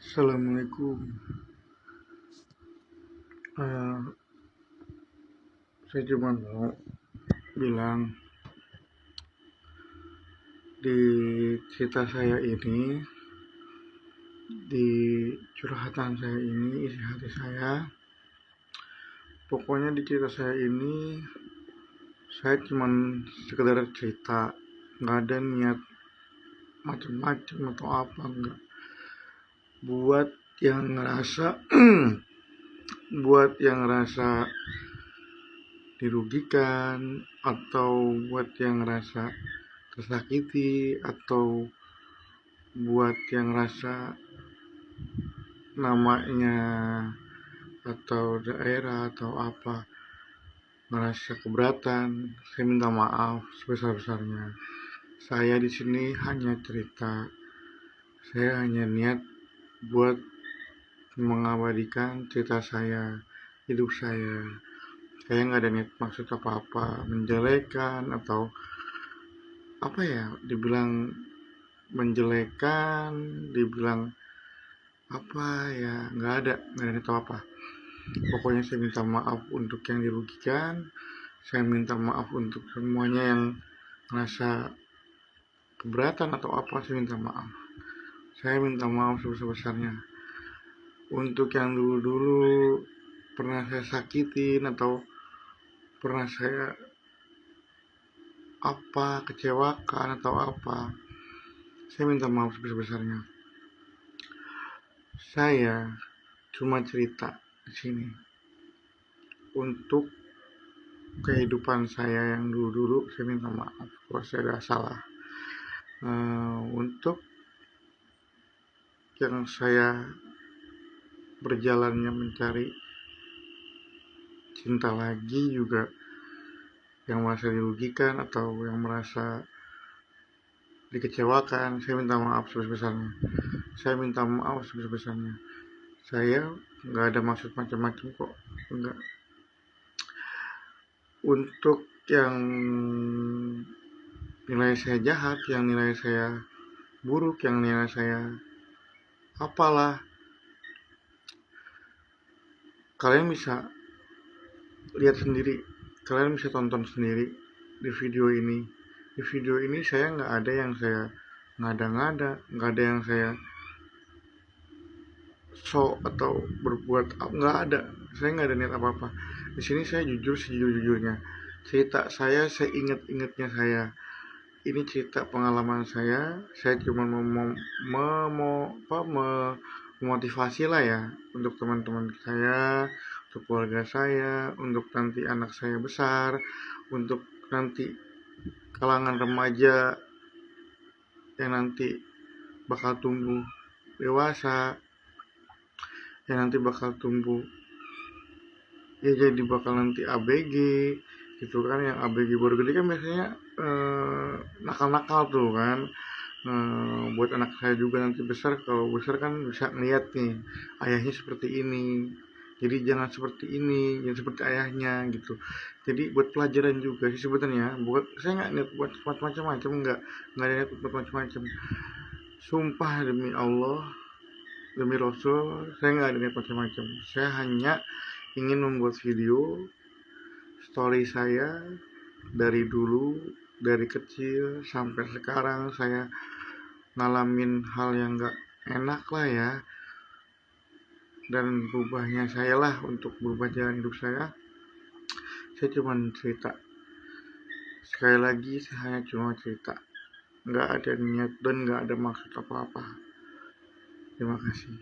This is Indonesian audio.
Assalamualaikum. Eh, saya cuma mau bilang di cerita saya ini, di curhatan saya ini, isi hati saya. Pokoknya di cerita saya ini, saya cuma sekedar cerita, nggak ada niat macam-macam atau apa, enggak. Buat yang ngerasa, buat yang ngerasa dirugikan, atau buat yang ngerasa tersakiti, atau buat yang ngerasa namanya atau daerah atau apa ngerasa keberatan, saya minta maaf sebesar-besarnya. Saya di sini hanya cerita, saya hanya niat buat mengabadikan cerita saya, hidup saya. Saya nggak ada niat maksud apa-apa, menjelekan atau apa ya, dibilang menjelekan, dibilang apa ya, nggak ada niat apa. Pokoknya saya minta maaf untuk yang dirugikan, saya minta maaf untuk semuanya yang merasa keberatan atau apa, saya minta maaf. Saya minta maaf sebesar-besarnya untuk yang dulu-dulu pernah saya sakitin atau pernah saya kecewakan atau apa. Saya minta maaf sebesar-besarnya. Saya cuma cerita di sini untuk kehidupan saya yang dulu-dulu. Saya minta maaf kalau saya ada salah. Untuk yang saya berjalannya mencari cinta lagi juga, yang merasa dirugikan atau yang merasa dikecewakan, saya minta maaf sebesar-besarnya. Saya minta maaf sebesar-besarnya. Saya nggak ada maksud macam-macam kok, enggak. Untuk yang nilai saya jahat, yang nilai saya buruk, yang nilai saya apalah, kalian bisa lihat sendiri, kalian bisa tonton sendiri di video ini. Di video ini saya nggak ada yang saya ngada-ngada, nggak ada yang saya atau berbuat, nggak ada. Saya nggak ada niat apa-apa. Di sini saya jujur sejujur-jujurnya. Cerita saya seingat-ingatnya saya. Ini cerita pengalaman saya. Saya cuma memotivasi lah ya, untuk teman-teman saya, untuk keluarga saya, untuk nanti anak saya besar, untuk nanti kalangan remaja yang nanti bakal tumbuh dewasa, yang nanti bakal tumbuh ya jadi bakal nanti ABG gitu kan. Yang ABG baru gede kan biasanya nakal-nakal tuh kan. Buat anak saya juga nanti besar, kalau besar kan bisa ngeliat nih ayahnya seperti ini, jadi jangan seperti ini, jangan seperti ayahnya gitu. Jadi buat pelajaran juga sih sebenarnya. Buat saya nggak niat buat macam-macam, nggak ada niat buat macam-macam. Sumpah demi Allah, demi Rasul, saya nggak ada niat macam-macam. Saya hanya ingin membuat video story saya dari dulu, dari kecil sampai sekarang. Saya ngalamin hal yang gak enak lah ya, dan berubahnya saya lah untuk berubah jalan hidup saya. Saya cuma cerita, sekali lagi saya hanya cuma cerita, gak ada niat dan gak ada maksud apa-apa. Terima kasih.